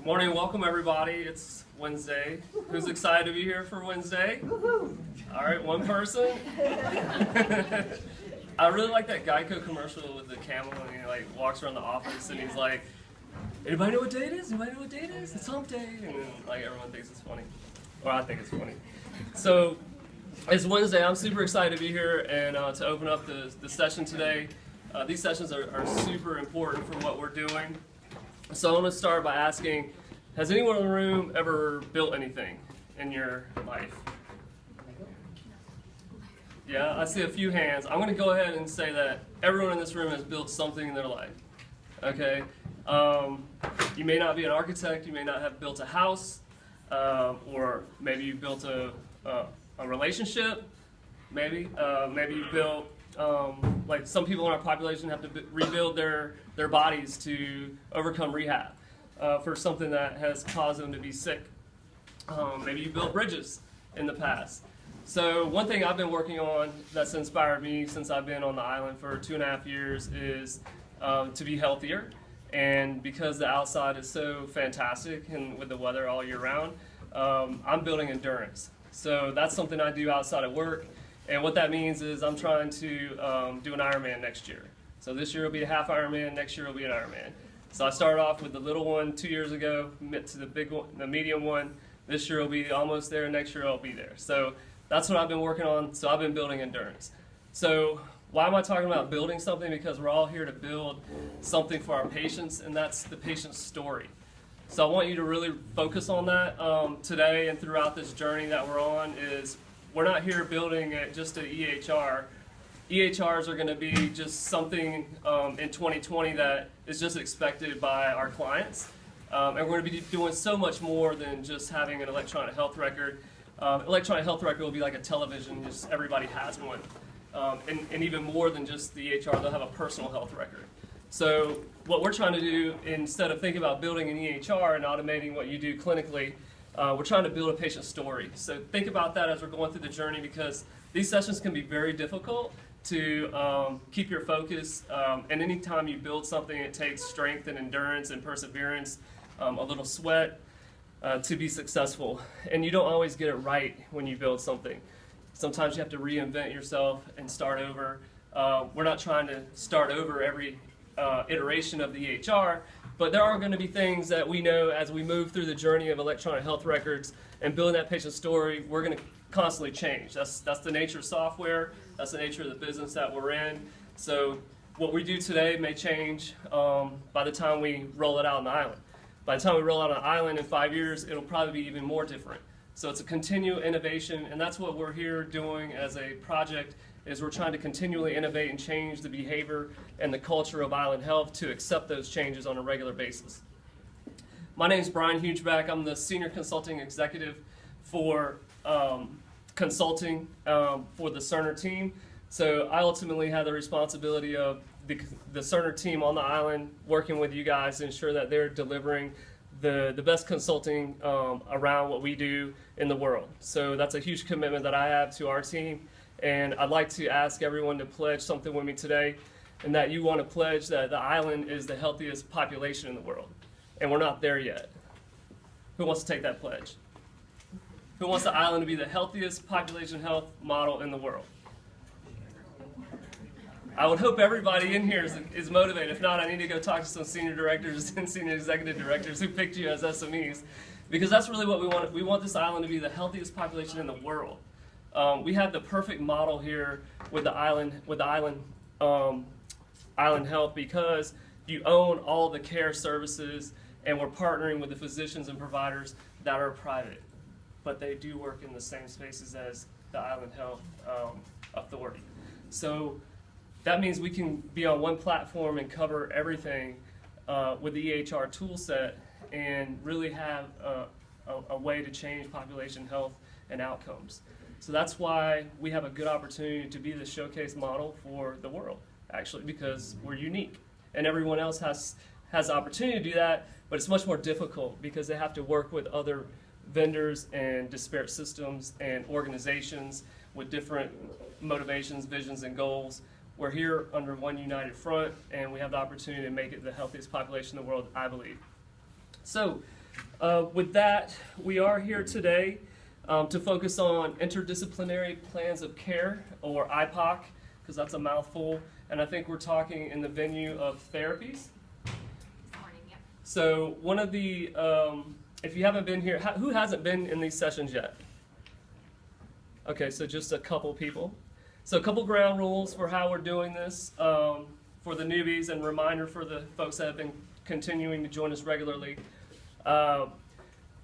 Morning, welcome everybody. It's Wednesday. Who's excited to be here for Wednesday? All right, one person. I really like that Geico commercial with the camel, and he like walks around the office and he's like, "Anybody know what day it is? Anybody know what day it is? It's hump day." And then like everyone thinks it's funny, or I think it's funny. So it's Wednesday. I'm super excited to be here and to open up the session today. These sessions are super important for what we're doing. So I'm going to start by asking, has anyone in the room ever built anything in your life? Yeah, I see a few hands. I'm going to go ahead and say that everyone in this room has built something in their life. Okay? You may not be an architect, you may not have built a house, or maybe you built a relationship, maybe you built, like some people in our population have to rebuild their bodies to overcome rehab for something that has caused them to be sick. Maybe you built bridges in the past. So one thing I've been working on that's inspired me since I've been on the island for 2.5 years is to be healthier. And because the outside is so fantastic and with the weather all year round, I'm building endurance. So that's something I do outside of work. And what that means is I'm trying to do an Ironman next year. So this year will be a half Ironman, next year will be an Ironman. So I started off with the little one 2 years ago, to the big one, the medium one. This year will be almost there, next year I'll be there. So that's what I've been working on, so I've been building endurance. So why am I talking about building something? Because we're all here to build something for our patients, and that's the patient's story. So I want you to really focus on that today and throughout this journey that we're on. Is we're not here building just an EHR. EHRs are going to be just something in 2020 that is just expected by our clients. And we're going to be doing so much more than just having an electronic health record. Electronic health record will be like a television, just everybody has one. And even more than just the EHR, they'll have a personal health record. So what we're trying to do, instead of thinking about building an EHR and automating what you do clinically, we're trying to build a patient story. So think about that as we're going through the journey, because these sessions can be very difficult to keep your focus. And anytime you build something, it takes strength and endurance and perseverance, a little sweat to be successful. And you don't always get it right when you build something. Sometimes you have to reinvent yourself and start over. We're not trying to start over every iteration of the EHR, but there are going to be things that we know as we move through the journey of electronic health records and building that patient story, we're going to constantly change. That's the nature of software. That's the nature of the business that we're in. So what we do today may change by the time we roll it out on the island. By the time we roll out on the island in 5 years, it'll probably be even more different. So it's a continual innovation, and that's what we're here doing as a project, is we're trying to continually innovate and change the behavior and the culture of Island Health to accept those changes on a regular basis. My name is Brian Hugeback. I'm the Senior Consulting Executive for consulting for the Cerner team. So I ultimately have the responsibility of the Cerner team on the island, working with you guys to ensure that they're delivering the best consulting around what we do in the world. So that's a huge commitment that I have to our team. And I'd like to ask everyone to pledge something with me today, and that you want to pledge that the island is the healthiest population in the world. And we're not there yet. Who wants to take that pledge? Who wants the island to be the healthiest population health model in the world? I would hope everybody in here is motivated. If not, I need to go talk to some senior directors and senior executive directors who picked you as SMEs, because that's really what we want. We want this island to be the healthiest population in the world. We have the perfect model here with the island health, because you own all the care services, and we're partnering with the physicians and providers that are private, but they do work in the same spaces as the Island Health Authority. So that means we can be on one platform and cover everything with the EHR tool set and really have a way to change population health and outcomes. So that's why we have a good opportunity to be the showcase model for the world, actually, because we're unique. And everyone else has the opportunity to do that, but it's much more difficult because they have to work with other vendors and disparate systems and organizations with different motivations, visions, and goals. We're here under one united front, and we have the opportunity to make it the healthiest population in the world, I believe. So With that, we are here today to focus on interdisciplinary plans of care, or IPOC, because that's a mouthful, and I think we're talking in the venue of therapies. So one of the, if you haven't been here, who hasn't been in these sessions yet? Okay, so just a couple people. So a couple ground rules for how we're doing this for the newbies, and reminder for the folks that have been continuing to join us regularly.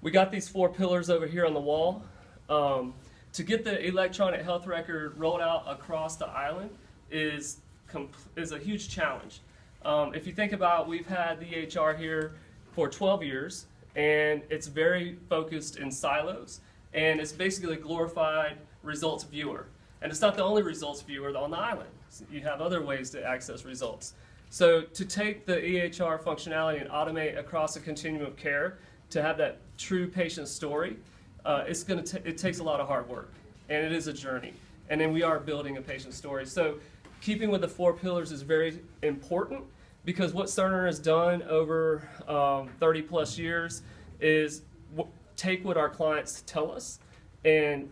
We got these 4 pillars over here on the wall. To get the electronic health record rolled out across the island is a huge challenge. If you think about, we've had the EHR here for 12 years, and it's very focused in silos, and it's basically a glorified results viewer. And it's not the only results viewer on the island. You have other ways to access results. So to take the EHR functionality and automate across a continuum of care, to have that true patient story, it takes a lot of hard work, and it is a journey. And then we are building a patient story. So keeping with the 4 pillars is very important, because what Cerner has done over 30 plus years is take what our clients tell us and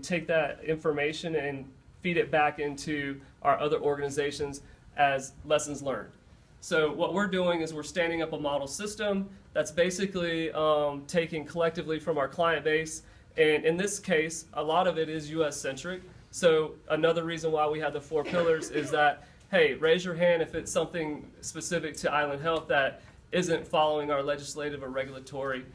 take that information and feed it back into our other organizations as lessons learned. So what we're doing is we're standing up a model system that's basically taking collectively from our client base, and in this case, a lot of it is US-centric. So another reason why we have the 4 pillars is that, hey, raise your hand if it's something specific to Island Health that isn't following our legislative or regulatory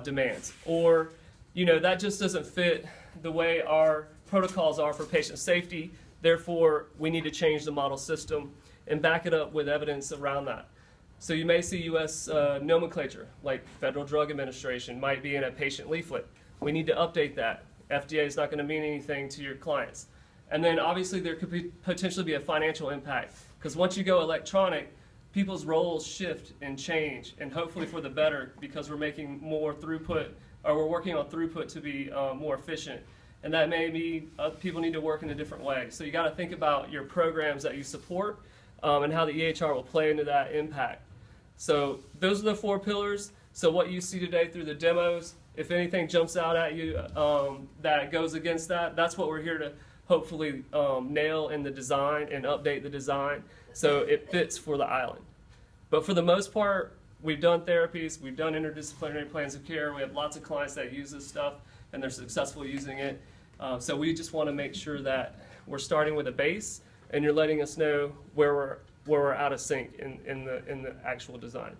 demands, or that just doesn't fit the way our protocols are for patient safety. Therefore, we need to change the model system and back it up with evidence around that. So you may see U.S. nomenclature, like Federal Drug Administration might be in a patient leaflet. We need to update that. FDA is not going to mean anything to your clients. And then obviously there could potentially be a financial impact, because once you go electronic, people's roles shift and change, and hopefully for the better, because we're making more throughput, or we're working on throughput to be more efficient. And that may mean people need to work in a different way. So you got to think about your programs that you support and how the EHR will play into that impact. So those are the 4 pillars. So what you see today through the demos, if anything jumps out at you that goes against that, that's what we're here to hopefully nail in the design and update the design so it fits for the island. But for the most part, we've done therapies, we've done interdisciplinary plans of care, we have lots of clients that use this stuff and they're successful using it. So we just want to make sure that we're starting with a base and you're letting us know where we're out of sync in the actual design.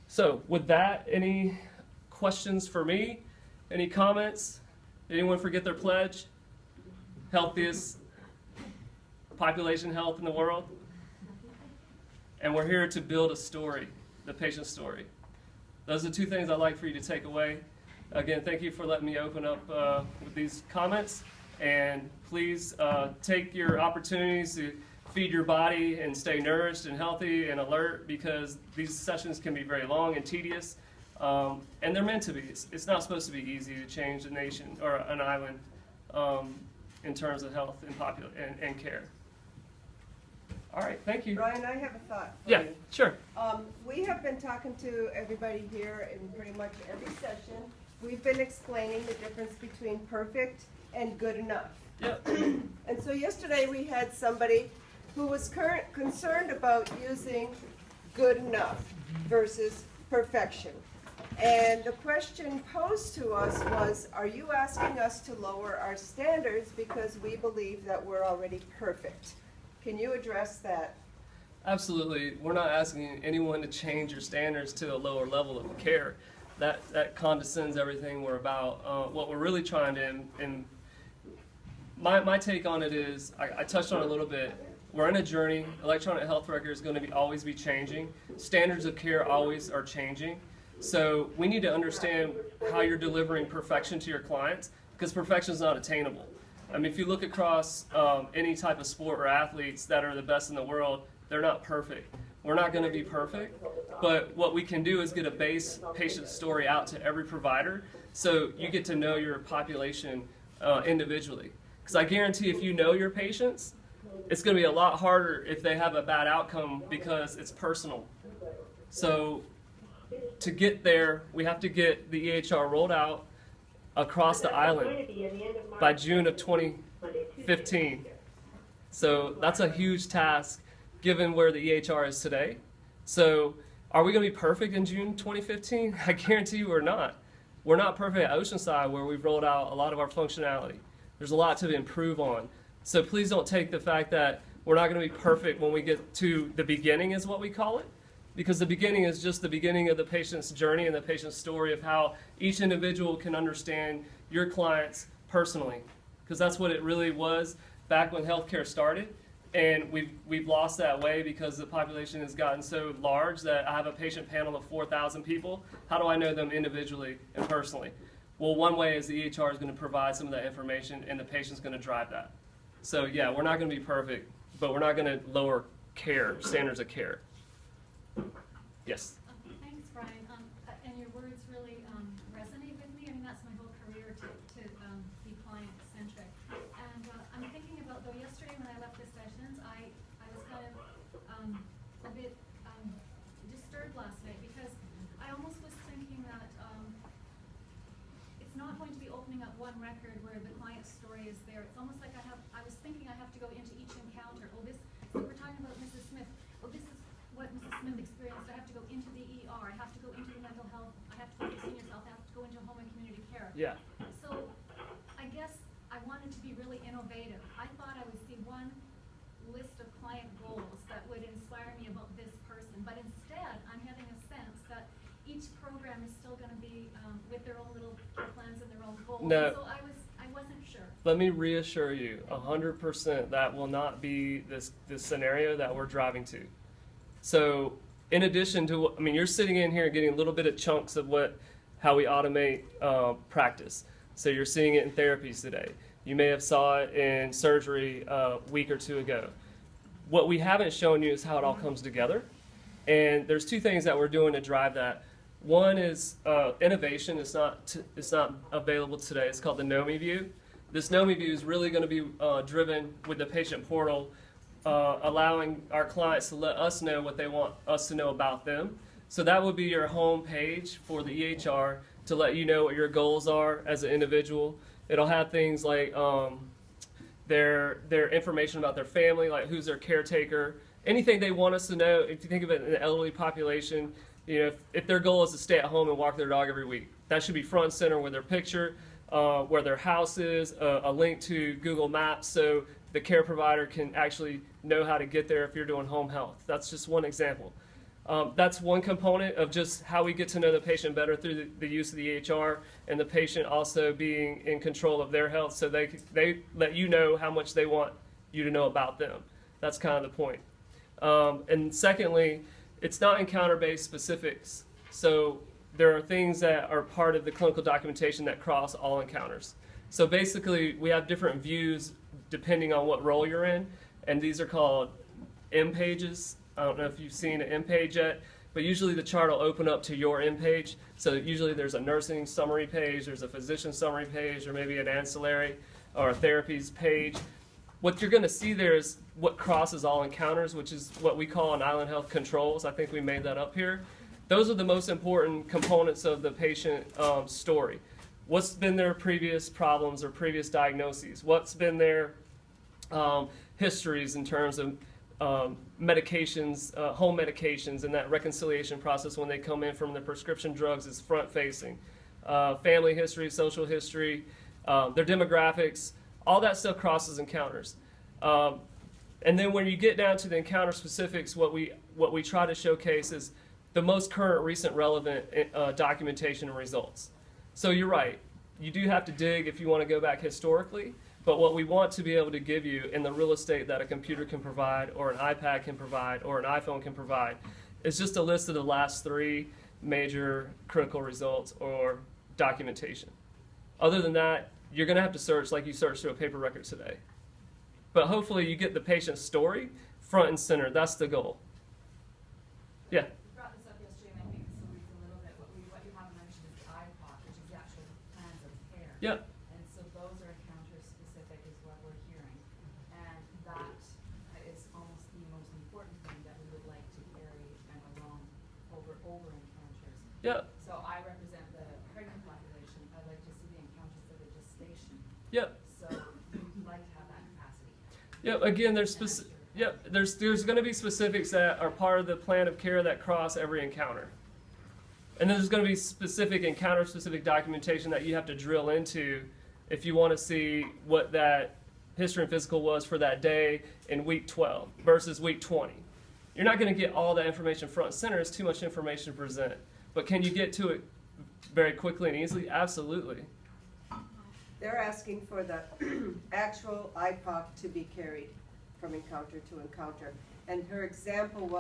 So with that, any questions for me? Any comments? Anyone forget their pledge? Healthiest population health in the world? And we're here to build a story, the patient story. Those are 2 things I'd like for you to take away. Again, thank you for letting me open up with these comments, and please take your opportunities to feed your body and stay nourished and healthy and alert, because these sessions can be very long and tedious, and they're meant to be. It's not supposed to be easy to change a nation or an island in terms of health and care. All right, thank you. Ryan, I have a thought for Yeah, you. sure. We have been talking to everybody here in pretty much every session. We've been explaining the difference between perfect and good enough. Yep. And so yesterday we had somebody who was concerned about using good enough versus perfection. And the question posed to us was, are you asking us to lower our standards because we believe that we're already perfect? Can you address that? Absolutely. We're not asking anyone to change your standards to a lower level of care. That condescends everything we're about. What we're really trying to, and my take on it is, I touched on it a little bit, we're in a journey. Electronic health record is going to always be changing. Standards of care always are changing. So we need to understand how you're delivering perfection to your clients, because perfection is not attainable. I mean, if you look across any type of sport or athletes that are the best in the world, they're not perfect. We're not going to be perfect, but what we can do is get a base patient story out to every provider so you get to know your population individually. Because I guarantee if you know your patients, it's going to be a lot harder if they have a bad outcome because it's personal. So to get there, we have to get the EHR rolled out across the island by June of 2015. So that's a huge task given where the EHR is today. So are we going to be perfect in June 2015? I guarantee you we're not. We're not perfect at Oceanside where we've rolled out a lot of our functionality. There's a lot to improve on. So please don't take the fact that we're not going to be perfect when we get to the beginning is what we call it. Because the beginning is just the beginning of the patient's journey and the patient's story of how each individual can understand your clients personally. Because that's what it really was back when healthcare started. And we've lost that way because the population has gotten so large that I have a patient panel of 4,000 people. How do I know them individually and personally? Well, one way is the EHR is going to provide some of that information and the patient's going to drive that. So yeah, we're not going to be perfect, but we're not going to lower care, standards of care. Yes? Thanks, Brian. And your words really resonate with me. I mean, that's my whole career to be client-centric. And I'm thinking about, though, yesterday when I left the sessions, I was kind of a bit disturbed last night because I almost was thinking that it's not going to be opening up one record where the client's story is there. It's almost like I was thinking I have to go into each encounter. Oh, so we're talking about Mrs. Smith. Oh, this is what Mrs. Smith experienced. I have to go into the ER. I have to go into the mental health. I have to go to seniors health. I have to go into home and community care. Yeah. So I guess I wanted to be really innovative. I thought I would see one list of client goals that would inspire me about this person, but instead I'm having a sense that each program is still going to be with their own little care plans and their own goals. No. So I wasn't sure. Let me reassure you, 100% that will not be this scenario that we're driving to. So in addition to, I mean, you're sitting in here getting a little bit of chunks of how we automate practice. So you're seeing it in therapies today. You may have saw it in surgery a week or two ago. What we haven't shown you is how it all comes together. And there's two things that we're doing to drive that. One is innovation. It's not available today. It's called the NOMI view. This NOMI view is really going to be driven with the patient portal, allowing our clients to let us know what they want us to know about them. So that would be your home page for the EHR to let you know what your goals are as an individual. It'll have things like their information about their family, like who's their caretaker, anything they want us to know. If you think of it in the elderly population, you know, if their goal is to stay at home and walk their dog every week, that should be front and center with their picture, where their house is, a link to Google Maps so the care provider can actually know how to get there if you're doing home health. That's just one example. That's one component of just how we get to know the patient better through the use of the EHR, and the patient also being in control of their health so they let you know how much they want you to know about them. That's kind of the point. And secondly, it's not encounter-based specifics. So there are things that are part of the clinical documentation that cross all encounters. So basically, we have different views depending on what role you're in, and these are called M pages. I don't know if you've seen an M page yet, but usually the chart will open up to your M page. So usually there's a nursing summary page, there's a physician summary page, or maybe an ancillary or a therapies page. What you're going to see there is what crosses all encounters, which is what we call an Island Health controls. I think we made that up here. Those are the most important components of the patient story. What's been their previous problems or previous diagnoses? What's been their histories in terms of medications, home medications, and that reconciliation process when they come in from the prescription drugs is front-facing. Family history, social history, their demographics, all that stuff crosses encounters. And then when you get down to the encounter specifics, what we try to showcase is the most current, recent, relevant documentation and results. So you're right. You do have to dig if you want to go back historically, but what we want to be able to give you in the real estate that a computer can provide, or an iPad can provide, or an iPhone can provide, is just a list of the last 3 major critical results or documentation. Other than that, you're going to have to search like you search through a paper record today. But hopefully you get the patient's story front and center. That's the goal. Yeah? We brought this up yesterday, and I think this will read a little bit. What you haven't mentioned is IPOC, which is the actual plans of care. Yeah. And so those are encounter specific is what we're hearing. And that is almost the most important thing that we would like to carry and along over encounters. Yep. So I represent the pregnant population. I'd like to see the encounter for the gestation. Yep. So we'd like to have that capacity. Yep. Again, there's going to be specifics that are part of the plan of care that cross every encounter. And then there's going to be specific encounter-specific documentation that you have to drill into if you want to see what that history and physical was for that day in week 12 versus week 20. You're not going to get all that information front and center. It's too much information to present. But can you get to it very quickly and easily? Absolutely. They're asking for the actual IPOC to be carried from encounter to encounter. And her example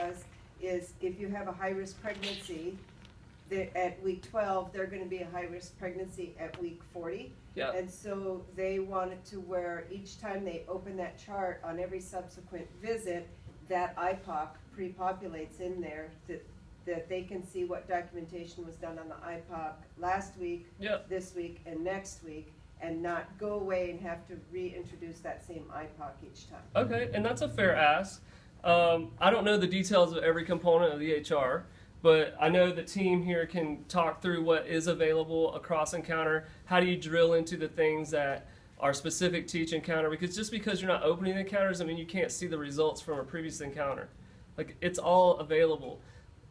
is if you have a high-risk pregnancy, at week 12, they're going to be a high-risk pregnancy at week 40. Yeah. And so they want it to where each time they open that chart on every subsequent visit, that IPOC pre-populates in there that they can see what documentation was done on the IPOC last week, Yep. this week, and next week, and not go away and have to reintroduce that same IPOC each time. Okay, and that's a fair ask. I don't know the details of every component of the EHR, but I know the team here can talk through what is available across encounter. How do you drill into the things that are specific to each encounter? Because just because you're not opening the encounters, I mean, you can't see the results from a previous encounter. Like, it's all available.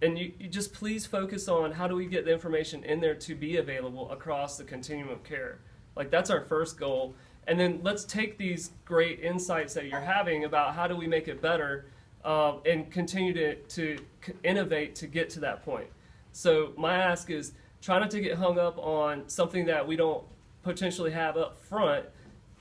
And you just please focus on how do we get the information in there to be available across the continuum of care. Like, that's our first goal. And then let's take these great insights that you're having about how do we make it better and continue to innovate to get to that point. So my ask is try not to get hung up on something that we don't potentially have up front,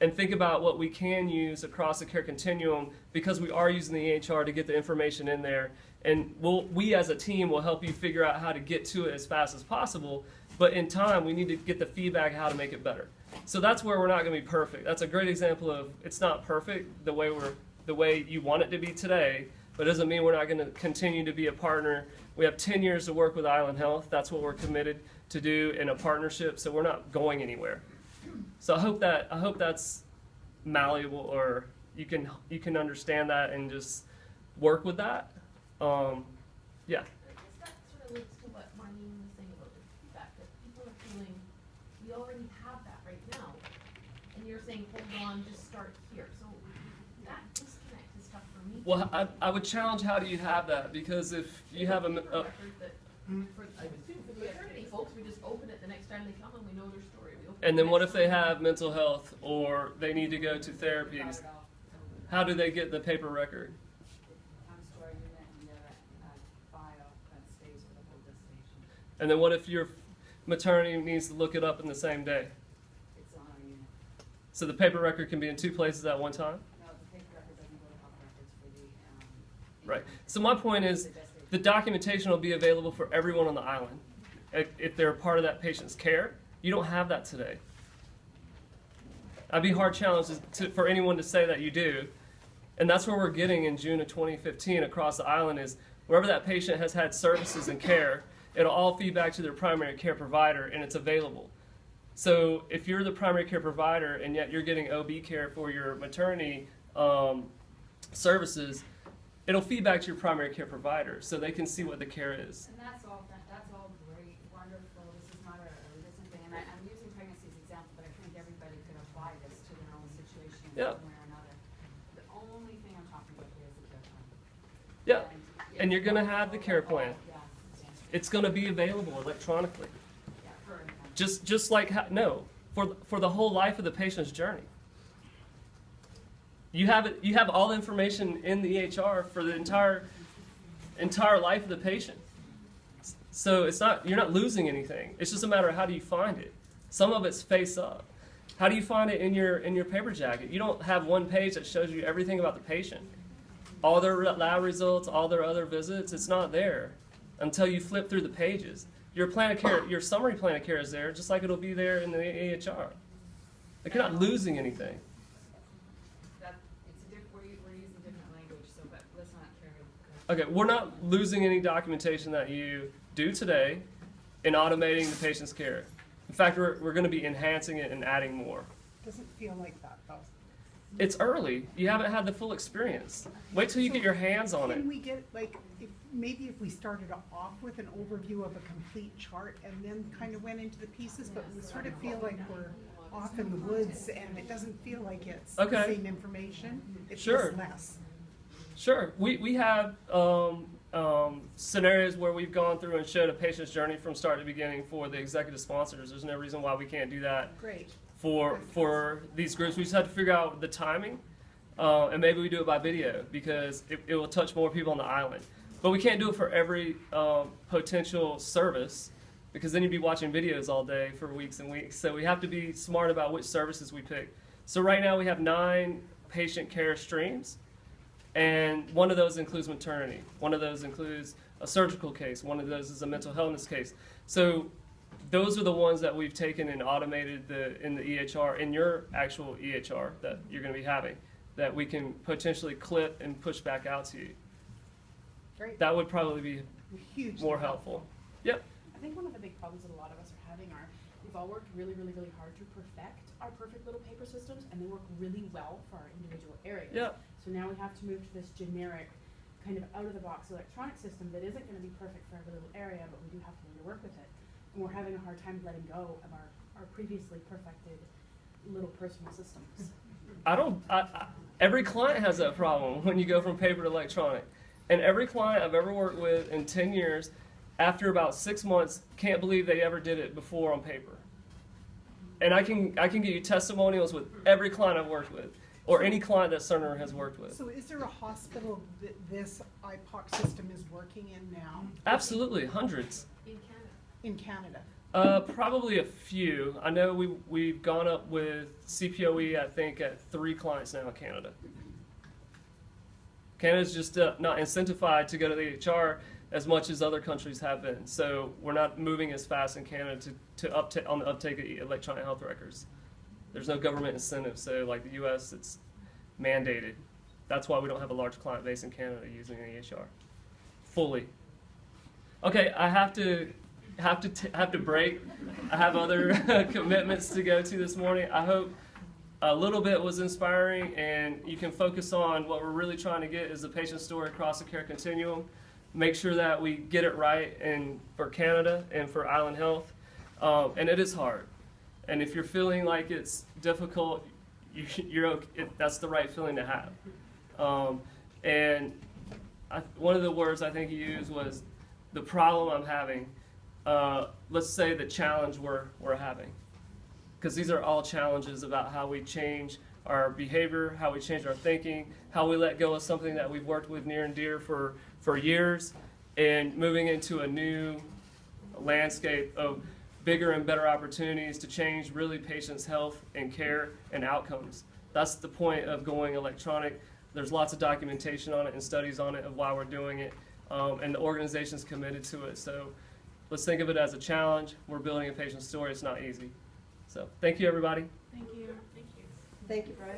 and think about what we can use across the care continuum, because we are using the EHR to get the information in there. And we as a team will help you figure out how to get to it as fast as possible, but in time we need to get the feedback how to make it better. So that's where we're not going to be perfect. That's a great example of it's not perfect the way you want it to be today, but it doesn't mean we're not going to continue to be a partner. We have 10 years to work with Island Health. That's what we're committed to do in a partnership, so we're not going anywhere. So I hope that's malleable, or you can understand that and just work with that. Yeah. I guess that sort of links to what Marlene was saying about the feedback, that people are feeling, we already have that right now. And you're saying, hold on, just start here. So that disconnect is tough for me. Well, I would challenge, how do you have that? Because if you have record that, I would assume for the maternity folks, we just open it the next time they come and we know their story. We open and it then the what next if they time. have mental health or they need to go to therapies? How do they get the paper record? Comes to our unit and get a file that stays for the whole gestation. And then what if your maternity needs to look it up in the same day? It's on our unit. So the paper record can be in 2 places at one time? No, the paper record doesn't go to health records for the, Right. So my point is, the documentation will be available for everyone on the island. If they're a part of that patient's care, you don't have that today. I'd be hard challenged for anyone to say that you do. And that's where we're getting in June of 2015 across the island, is wherever that patient has had services and care, it'll all feed back to their primary care provider, and it's available. So if you're the primary care provider and yet you're getting OB care for your maternity services, it'll feed back to your primary care provider so they can see what the care is. And that's all great, wonderful. This is not a recent thing. And I'm using pregnancy as an example, but I think everybody could apply this to their own situation in Yeah. one way or another. The only thing I'm talking about here is the care plan. Yeah, and you're going to have the care plan. Yeah, It's going to be available electronically. yeah, for everyone. Just like, for the whole life of the patient's journey. You have all the information in the EHR for the entire life of the patient. So you're not losing anything. It's just a matter of how do you find it. Some of it's face up. How do you find it in your paper jacket? You don't have one page that shows you everything about the patient. All their lab results, all their other visits, it's not there until you flip through the pages. Your plan of care, your summary plan of care is there, just like it'll be there in the EHR. Like, you're not losing anything. We're using different language, so but let's not carry. Okay, we're not losing any documentation that you do today in automating the patient's care. In fact, we're going to be enhancing it and adding more. Doesn't feel like that though. It's early. You haven't had the full experience. Wait till you get your hands on it. Can we get, like, if maybe if we started off with an overview of a complete chart and then kind of went into the pieces, but we sort of feel like we're off in the woods and it doesn't feel like it's the Okay. same information. It's Sure. just less. Sure. We have scenarios where we've gone through and showed a patient's journey from start to beginning for the executive sponsors. There's no reason why we can't do that Great. for these groups. We just have to figure out the timing, and maybe we do it by video because it will touch more people on the island. But we can't do it for every potential service because then you'd be watching videos all day for weeks and weeks. So we have to be smart about which services we pick. So right now we have 9 patient care streams, and one of those includes maternity. One of those includes a surgical case. One of those is a mental illness case. So those are the ones that we've taken and automated in the EHR, in your actual EHR that you're going to be having, that we can potentially clip and push back out to you. Great. That would probably be Hugely more helpful. Yep. I think one of the big problems that a lot of us are having are we've all worked really, really, really hard to perfect our perfect little paper systems, and they work really well for our individual areas. Yep. So now we have to move to this generic, kind of out-of-the-box electronic system that isn't going to be perfect for every little area, but we do have to learn to work with it. And we're having a hard time letting go of our previously perfected little personal systems. Every client has that problem when you go from paper to electronic. And every client I've ever worked with in 10 years, after about 6 months, can't believe they ever did it before on paper. And I can get you testimonials with every client I've worked with, or any client that Cerner has worked with. So is there a hospital that this IPOC system is working in now? Absolutely, hundreds. In Canada. In Canada? Probably a few. I know we've gone up with CPOE, I think, at 3 clients now in Canada. Canada's just not incentivized to go to the EHR as much as other countries have been. So we're not moving as fast in Canada on the uptake of electronic health records. There's no government incentive. So like the U.S., it's mandated. That's why we don't have a large client base in Canada using an EHR fully. Okay, I have to break. I have other commitments to go to this morning. I hope a little bit was inspiring, and you can focus on what we're really trying to get is the patient story across the care continuum. Make sure that we get it right for Canada and for Island Health. And it is hard. And if you're feeling like it's difficult, you're okay. That's the right feeling to have. One of the words I think you used was the problem I'm having. Let's say the challenge we're having. Because these are all challenges about how we change our behavior, how we change our thinking, how we let go of something that we've worked with near and dear for years, and moving into a new landscape of bigger and better opportunities to change really patients' health and care and outcomes. That's the point of going electronic. There's lots of documentation on it and studies on it of why we're doing it, and the organization's committed to it. So let's think of it as a challenge. We're building a patient story. It's not easy. So thank you, everybody. Thank you. Thank you, Brian.